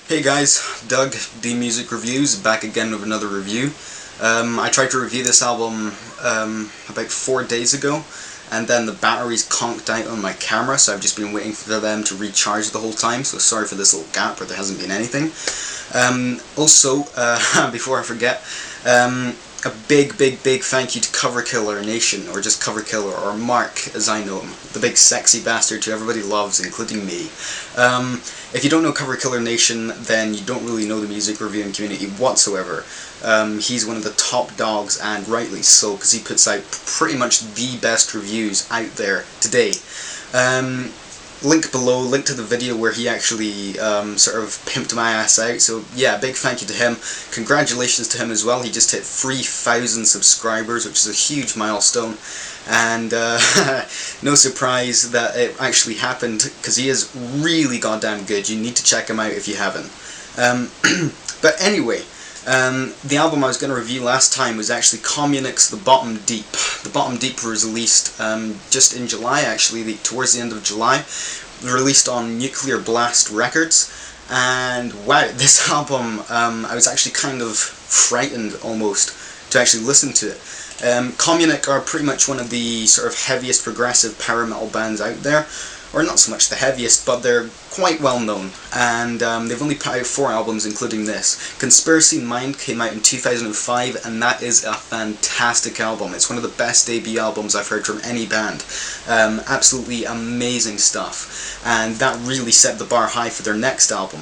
Hey guys, Doug, D Music Reviews, back again with another review. I tried to review this album about 4 days ago, and then the batteries conked out on my camera, so I've just been waiting for them to recharge the whole time, so sorry for this little gap where there hasn't been anything. Also, before I forget, a big thank you to Cover Killer Nation, or just Cover Killer, or Mark as I know him, the big sexy bastard who everybody loves, including me. If you don't know Cover Killer Nation, then you don't really know the music reviewing community whatsoever. He's one of the top dogs, and rightly so, because he puts out pretty much the best reviews out there today. Link below, link to the video where he actually sort of pimped my ass out, so yeah, big thank you to him. Congratulations to him as well, he just hit 3,000 subscribers, which is a huge milestone, and no surprise that it actually happened, because he is really goddamn good. You need to check him out if you haven't. But anyway, the album I was going to review last time was actually Communic's The Bottom Deep. The Bottom Deep was released just in July, actually, towards the end of July. Released on Nuclear Blast Records. And wow, this album, I was actually kind of frightened almost to actually listen to it. Communic are pretty much one of the sort of heaviest progressive power metal bands out there. Or not so much the heaviest, but they're quite well known, and they've only put out 4 albums, including this. Conspiracy in Mind came out in 2005, and that is a fantastic album. It's one of the best debut albums I've heard from any band. Absolutely amazing stuff, and that really set the bar high for their next album,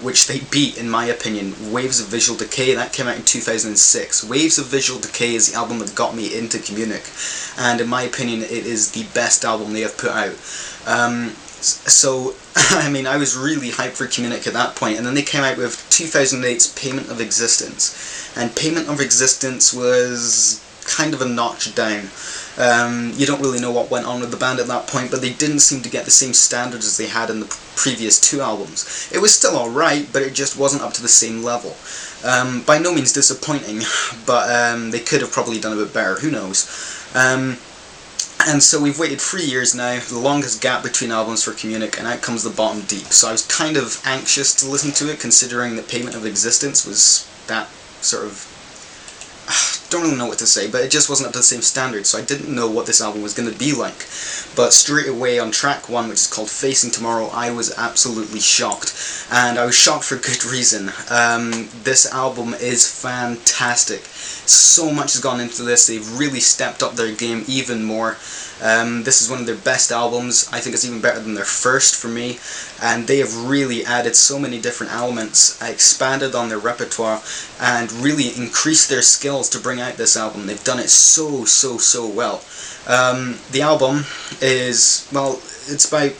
which they beat, in my opinion. Waves of Visual Decay, that came out in 2006. Waves of Visual Decay is the album that got me into Communic, and in my opinion it is the best album they have put out. So, I mean, I was really hyped for Communic at that point, and then they came out with 2008's Payment of Existence, and Payment of Existence was kind of a notch down. You don't really know what went on with the band at that point, but they didn't seem to get the same standards as they had in the previous 2 albums. It was still alright, but it just wasn't up to the same level. By no means disappointing, but they could have probably done a bit better, who knows. And so we've waited 3 years now, the longest gap between albums for Communic, and out comes The Bottom Deep. So I was kind of anxious to listen to it, considering that Payment of Existence was that sort of... don't really know what to say, but it just wasn't up to the same standard, so I didn't know what this album was going to be like. But straight away on track 1, which is called Facing Tomorrow, I was absolutely shocked. And I was shocked for good reason. This album is fantastic. So much has gone into this, they've really stepped up their game even more. This is one of their best albums. I think it's even better than their first for me, and they have really added so many different elements, expanded on their repertoire, and really increased their skills to bring out this album. They've done it so well. The album is, well, it's about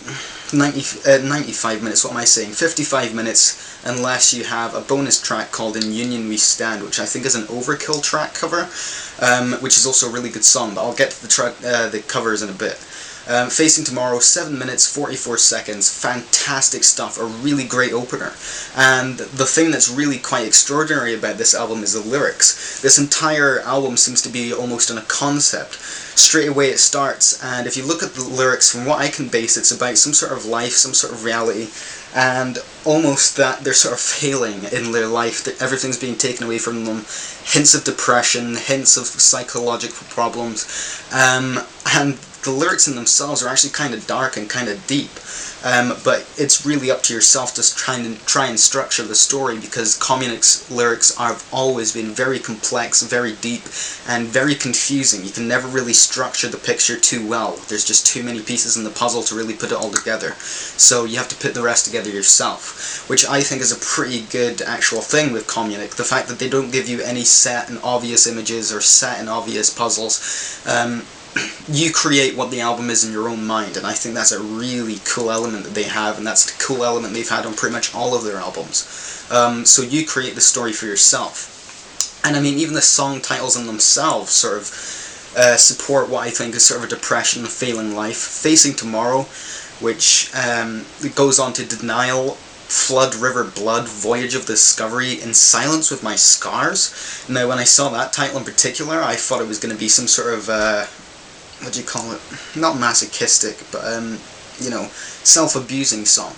95 minutes, what am I saying, 55 minutes, unless you have a bonus track called In Union We Stand, which I think is an Overkill track cover, which is also a really good song, but I'll get to the covers in a bit. Facing Tomorrow, 7 minutes, 44 seconds, fantastic stuff, a really great opener. And the thing that's really quite extraordinary about this album is the lyrics. This entire album seems to be almost on a concept. Straight away it starts, and if you look at the lyrics, from what I can base, it's about some sort of life, some sort of reality, and almost that they're sort of failing in their life, that everything's being taken away from them, hints of depression, hints of psychological problems, and the lyrics in themselves are actually kind of dark and kind of deep, but it's really up to yourself to try and structure the story, because Communic's lyrics have always been very complex, very deep, and very confusing. You can never really structure the picture too well. There's just too many pieces in the puzzle to really put it all together. So you have to put the rest together yourself, which I think is a pretty good actual thing with Communic. The fact that they don't give you any set and obvious images or set and obvious puzzles. You create what the album is in your own mind, and I think that's a really cool element that they have, and that's the cool element they've had on pretty much all of their albums. So you create the story for yourself. And I mean, even the song titles in themselves sort of support what I think is sort of a depression, a failing life. Facing Tomorrow, which goes on to Denial, Flood, River, Blood, Voyage of Discovery, In Silence with My Scars. Now, when I saw that title in particular, I thought it was going to be some sort of what do you call it? Not masochistic, but you know, self-abusing song.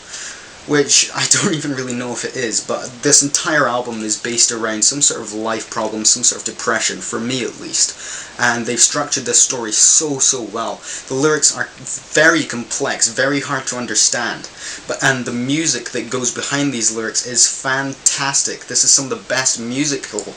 which I don't even really know if it is, but this entire album is based around some sort of life problem, some sort of depression, for me at least. And they've structured this story so well. The lyrics are very complex, very hard to understand, and the music that goes behind these lyrics is fantastic. This is some of the best musical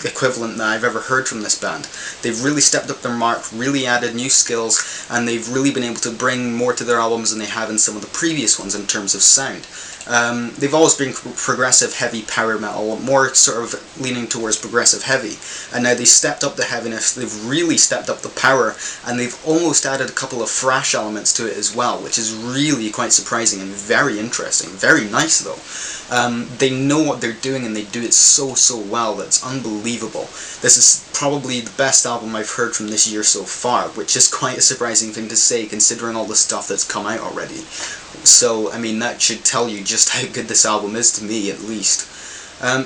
equivalent that I've ever heard from this band. They've really stepped up their mark, really added new skills, and they've really been able to bring more to their albums than they have in some of the previous ones in terms of sound. They've always been progressive heavy power metal, more sort of leaning towards progressive heavy, and now they've stepped up the heaviness, they've really stepped up the power, and they've almost added a couple of thrash elements to it as well, which is really quite surprising and very interesting. Very nice though. They know what they're doing and they do it so well that it's unbelievable. This is probably the best album I've heard from this year so far, which is quite a surprising thing to say considering all the stuff that's come out already. So, I mean, that should tell you just how good this album is to me, at least.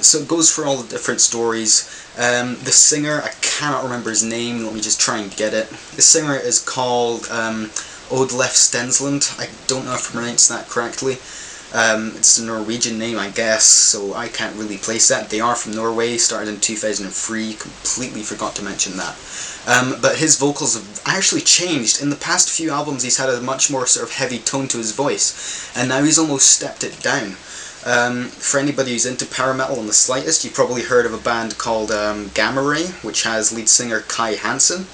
So it goes for all the different stories. The singer, I cannot remember his name, let me just try and get it. The singer is called Oddleif Stensland. I don't know if I pronounced that correctly. It's a Norwegian name, I guess, so I can't really place that. They are from Norway, started in 2003, completely forgot to mention that. But his vocals have actually changed. In the past few albums he's had a much more sort of heavy tone to his voice, and now he's almost stepped it down. For anybody who's into power metal in the slightest, you've probably heard of a band called Gamma Ray, which has lead singer Kai Hansen.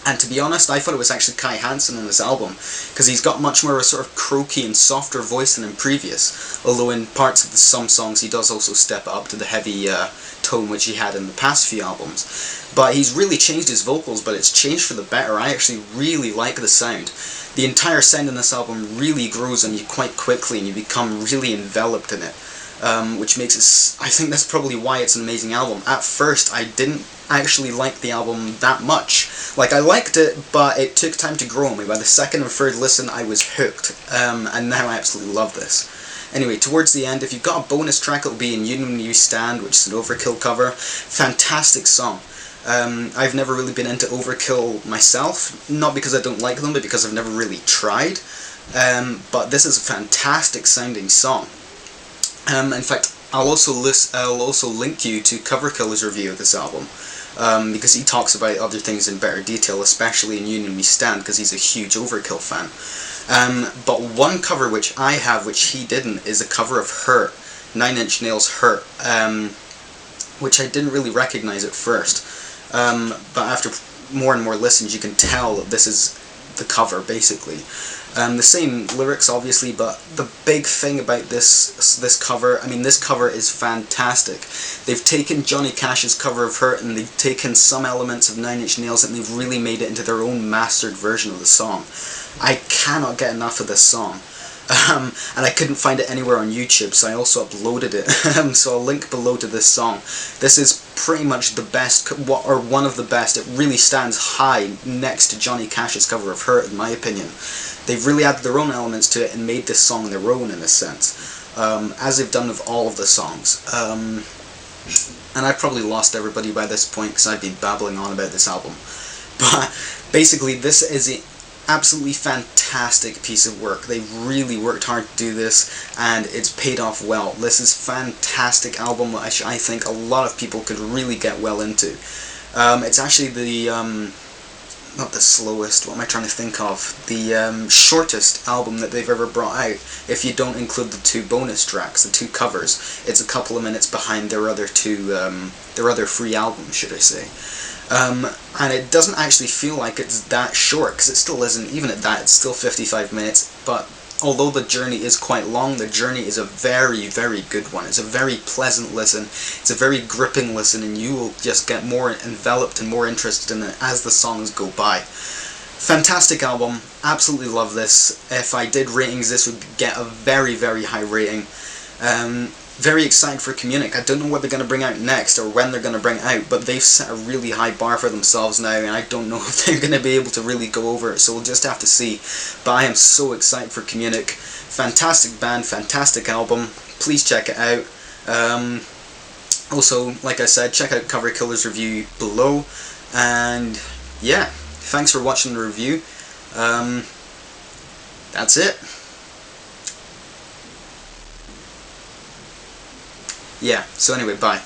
And to be honest, I thought it was actually Kai Hansen on this album, because he's got much more of a sort of croaky and softer voice than in previous, although in parts of some songs he does also step up to the heavy tone which he had in the past few albums. But he's really changed his vocals, but it's changed for the better. I actually really like the sound. The entire sound in this album really grows on you quite quickly and you become really enveloped in it. Which makes it, I think that's probably why it's an amazing album. At first I didn't actually like the album that much. Like, I liked it, but it took time to grow on me. By the second and third listen I was hooked, and now I absolutely love this. Anyway, towards the end, if you've got a bonus track, it'll be In Union You Stand, which is an Overkill cover. Fantastic song. I've never really been into Overkill myself, not because I don't like them, but because I've never really tried. But this is a fantastic sounding song. In fact, I'll also link you to Coverkill's review of this album, because he talks about other things in better detail, especially In Union We Stand, because he's a huge Overkill fan. But one cover which I have, which he didn't, is a cover of Hurt, 9 Inch Nails' Hurt, which I didn't really recognize at first. But after more and more listens, you can tell that this is the cover, basically. The same lyrics, obviously, but the big thing about this cover, I mean, this cover is fantastic. They've taken Johnny Cash's cover of Hurt and they've taken some elements of 9 Inch Nails and they've really made it into their own mastered version of the song. I cannot get enough of this song. And I couldn't find it anywhere on YouTube, so I also uploaded it. So I'll link below to this song. This is pretty much the best, or one of the best. It really stands high next to Johnny Cash's cover of Hurt, in my opinion. They've really added their own elements to it and made this song their own, in a sense, as they've done with all of the songs. And I've probably lost everybody by this point because I've been babbling on about this album. But basically, this is an absolutely fantastic piece of work. They've really worked hard to do this, and it's paid off well. This is a fantastic album which I think a lot of people could really get well into. It's actually the not the slowest, what am I trying to think of? The shortest album that they've ever brought out, if you don't include the 2 bonus tracks, the 2 covers. It's a couple of minutes behind their other 3 albums, should I say. And it doesn't actually feel like it's that short, because it still isn't. Even at that, it's still 55 minutes, but although the journey is quite long, the journey is a very, very good one. It's a very pleasant listen, it's a very gripping listen, and you will just get more enveloped and more interested in it as the songs go by. Fantastic album, absolutely love this. If I did ratings, this would get a very, very high rating. Very excited for Communic. I don't know what they're going to bring out next or when they're going to bring it out, but they've set a really high bar for themselves now, and I don't know if they're going to be able to really go over it, so we'll just have to see. But I am so excited for Communic. Fantastic band, fantastic album. Please check it out. Also, like I said, check out Coverkill's review below, and yeah, thanks for watching the review. That's it. yeah, so anyway, bye.